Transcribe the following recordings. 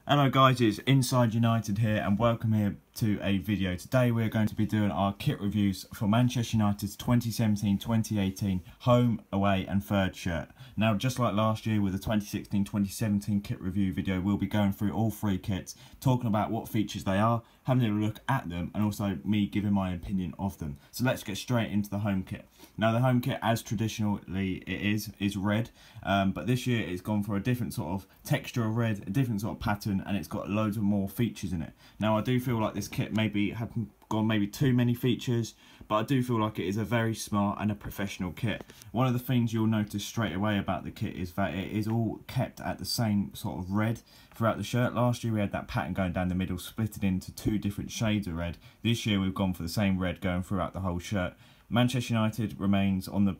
Hello guys, it's Inside United here and welcome here to a video. Today we're going to be doing our kit reviews for Manchester United's 2017-2018 home, away and third shirt. Now just like last year with the 2016-2017 kit review video, we'll be going through all three kits, talking about what features they are, having a look at them and also me giving my opinion of them. So let's get straight into the home kit. Now the home kit, as traditionally it is red, but this year it's gone for a different sort of texture of red, a different sort of pattern, and it's got loads of more features in it. Now I do feel like this kit maybe have gone too many features, but I do feel like it is a very smart and a professional kit. One of the things you'll notice straight away about the kit is that it is all kept at the same sort of red throughout the shirt. Last year we had that pattern going down the middle, split it into two different shades of red. This year we've gone for the same red going throughout the whole shirt. Manchester United remains on the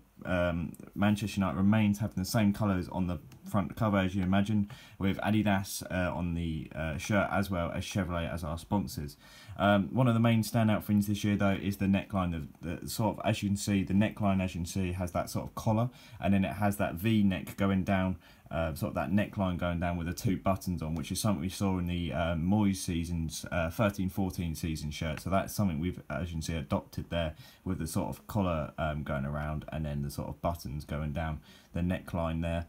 Manchester United remains having the same colours on the front cover as you imagine, with Adidas on the shirt as well as Chevrolet as our sponsors. One of the main standout things this year though is the neckline. The sort of, as you can see, the neckline as you can see has that sort of collar, and then it has that V neck going down, sort of that neckline going down with the two buttons on, which is something we saw in the Moyes season's 13-14 season shirt. So that's something we've, as you can see, adopted there, with the sort of collar going around and then the sort of buttons going down the neckline there,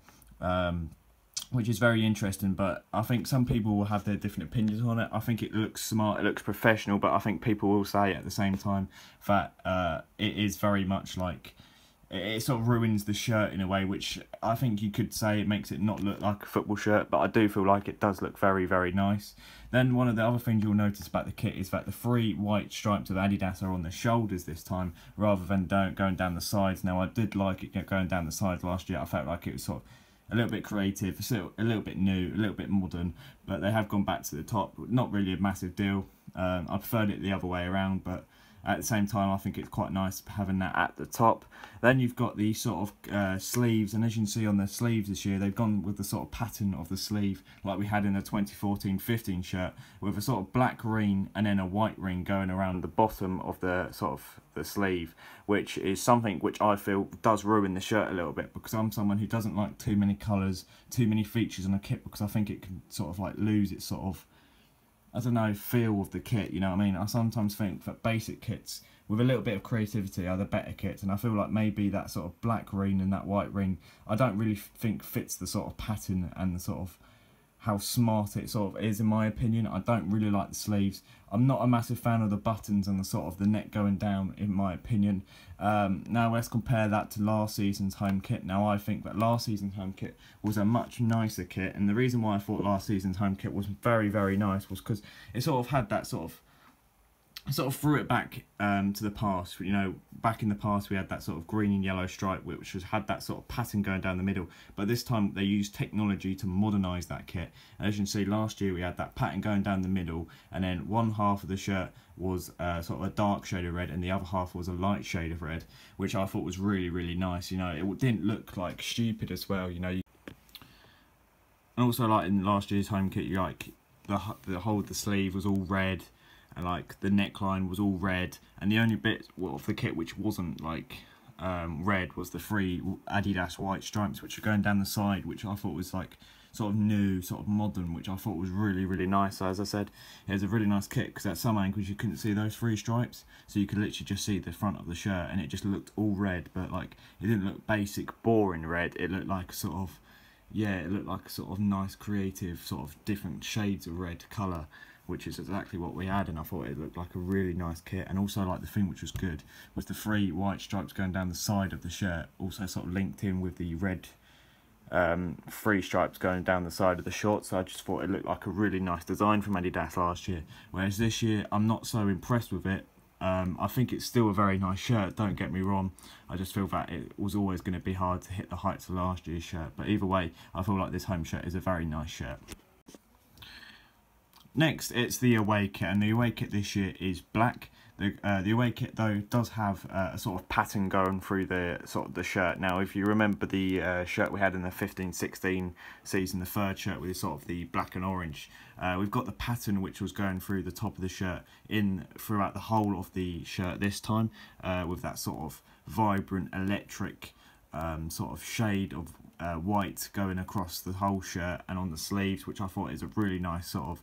which is very interesting. But I think some people will have their different opinions on it. I think it looks smart, it looks professional, but I think people will say at the same time that it is very much like, it sort of ruins the shirt in a way, which I think you could say it makes it not look like a football shirt, but I do feel like it does look very, very nice. Then one of the other things you'll notice about the kit is that the three white stripes of Adidas are on the shoulders this time, rather than going down the sides. Now I did like it going down the sides last year. I felt like it was sort of a little bit creative, still a little bit new, a little bit modern, but they have gone back to the top. Not really a massive deal. I preferred it the other way around, but at the same time I think it's quite nice having that at the top. Then you've got the sort of sleeves, and as you can see on the sleeves this year, they've gone with the sort of pattern of the sleeve like we had in the 2014-15 shirt, with a sort of black ring and then a white ring going around the bottom of the sort of the sleeve, which is something which I feel does ruin the shirt a little bit, because I'm someone who doesn't like too many colours, too many features on a kit, because I think it can sort of like lose its sort of, I don't know, feel of the kit, you know what I mean? I sometimes think that basic kits with a little bit of creativity are the better kits, and I feel like maybe that sort of black ring and that white ring, I don't really think fits the sort of pattern and the sort of how smart it sort of is, in my opinion. I don't really like the sleeves. I'm not a massive fan of the buttons and the sort of the neck going down, in my opinion. Now let's compare that to last season's home kit. Now I think that last season's home kit was a much nicer kit, and the reason why I thought last season's home kit was very, very nice was because it sort of had that sort of threw it back to the past. You know, back in the past we had that sort of green and yellow stripe which had that sort of pattern going down the middle, but this time they used technology to modernise that kit. And as you can see, last year we had that pattern going down the middle, and then one half of the shirt was sort of a dark shade of red and the other half was a light shade of red, which I thought was really, really nice. You know, it didn't look like stupid as well, you know. And also, like in last year's home kit, you like the whole of the sleeve was all red, and like the neckline was all red, and the only bit of the kit which wasn't like red was the three Adidas white stripes which are going down the side, which I thought was like sort of new, sort of modern, which I thought was really, really nice. So as I said, it was a really nice kit because at some angles you couldn't see those three stripes, so you could literally just see the front of the shirt, and it just looked all red, but like it didn't look basic boring red. It looked like a sort of, yeah, it looked like a sort of nice creative sort of different shades of red colour, which is exactly what we had, and I thought it looked like a really nice kit. And also, like, the thing which was good was the three white stripes going down the side of the shirt, also sort of linked in with the red three stripes going down the side of the shorts. So I just thought it looked like a really nice design from Adidas last year, whereas this year I'm not so impressed with it. I think it's still a very nice shirt, don't get me wrong. I just feel that it was always going to be hard to hit the heights of last year's shirt, but either way I feel like this home shirt is a very nice shirt. Next, it's the away kit, and the away kit this year is black. The away kit though does have a sort of pattern going through the sort of the shirt. Now, if you remember the shirt we had in the 15-16 season, the third shirt with sort of the black and orange, we've got the pattern which was going through the top of the shirt throughout the whole of the shirt this time, with that sort of vibrant electric sort of shade of white going across the whole shirt and on the sleeves, which I thought is a really nice sort of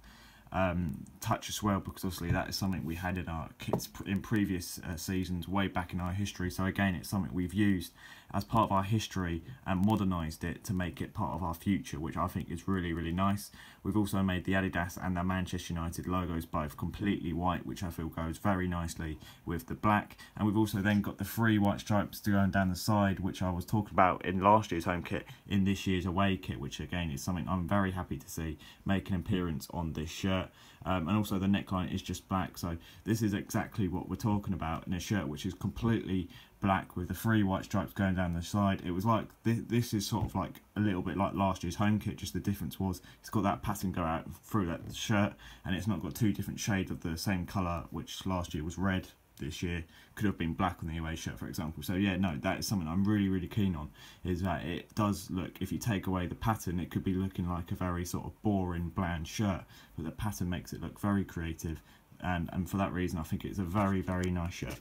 touch as well, because obviously that is something we had in our kits in previous seasons way back in our history. So again, it's something we've used as part of our history and modernised it to make it part of our future, which I think is really, really nice. We've also made the Adidas and the Manchester United logos both completely white, which I feel goes very nicely with the black. And we've also then got the 3 white stripes going down the side, which I was talking about in last year's home kit, in this year's away kit, which again is something I'm very happy to see make an appearance on this shirt. And also the neckline is just black, so this is exactly what we're talking about in a shirt which is completely black with the 3 white stripes going down the side. It was like this is sort of like a little bit like last year's home kit, just the difference was it's got that pattern go out through that shirt, and it's not got 2 different shades of the same colour, which last year was red. This year could have been black on the away shirt, for example. So yeah, no, that is something I'm really, really keen on, is that it does look, if you take away the pattern, it could be looking like a very sort of boring, bland shirt, but the pattern makes it look very creative, and for that reason I think it's a very, very nice shirt.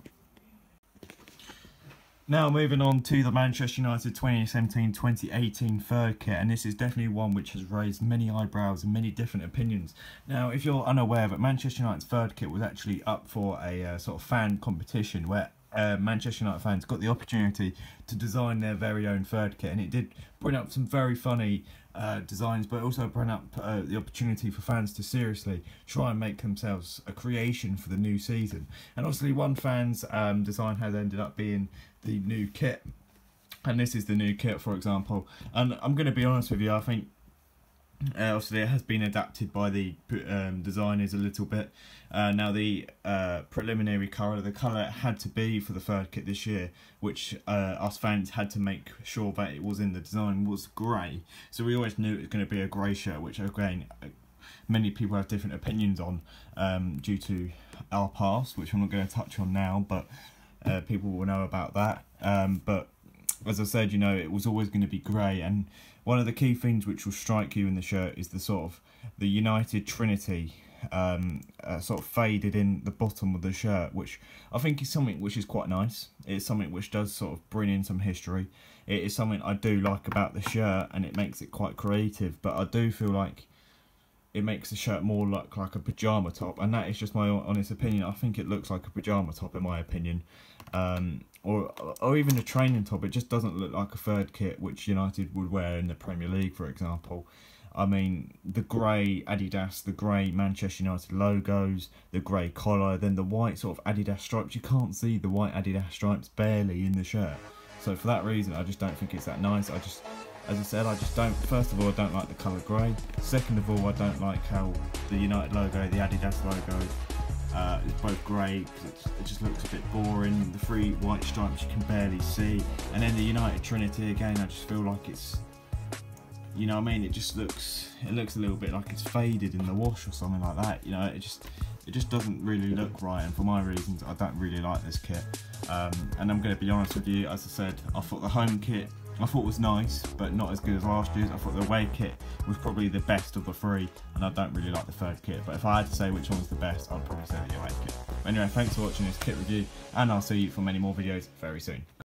Now moving on to the Manchester United 2017-2018 third kit, and this is definitely one which has raised many eyebrows and many different opinions. Now, if you're unaware, that Manchester United's third kit was actually up for a sort of fan competition where Manchester United fans got the opportunity to design their very own third kit, and it did bring up some very funny designs, but also bring up the opportunity for fans to seriously try and make themselves a creation for the new season. And obviously one fan's design has ended up being the new kit, and this is the new kit, for example. And I'm going to be honest with you, I think obviously it has been adapted by the designers a little bit. Now the preliminary colour, the colour it had to be for the third kit this year, which us fans had to make sure that it was in the design, was grey. So we always knew it was going to be a grey shirt, which again many people have different opinions on due to our past, which I'm not going to touch on now, but people will know about that. But as I said, you know, it was always going to be grey, and one of the key things which will strike you in the shirt is the sort of the United Trinity sort of faded in the bottom of the shirt, which I think is something which is quite nice. It's something which does sort of bring in some history. It is something I do like about the shirt, and it makes it quite creative, but I do feel like it makes the shirt more look like a pyjama top, and that is just my honest opinion. I think it looks like a pyjama top in my opinion, or even a training top. It just doesn't look like a third kit which United would wear in the Premier League, for example. I mean, the grey Adidas, the grey Manchester United logos, the grey collar, then the white sort of Adidas stripes. You can't see the white Adidas stripes barely in the shirt. So for that reason, I just don't think it's that nice. As I said, I just don't, first of all, I don't like the colour grey. Second of all, I don't like how the United logo, the Adidas logo, is both grey, because it just looks a bit boring. The 3 white stripes you can barely see. And then the United Trinity, again, I just feel like it's, you know what I mean, it looks a little bit like it's faded in the wash or something like that. You know, it just doesn't really look right, and for my reasons, I don't really like this kit. And I'm going to be honest with you, as I said, I thought the home kit, I thought was nice, but not as good as last year's. I thought the away kit was probably the best of the 3, and I don't really like the third kit. But if I had to say which one was the best, I'd probably say the away kit. But anyway, thanks for watching this kit review, and I'll see you for many more videos very soon.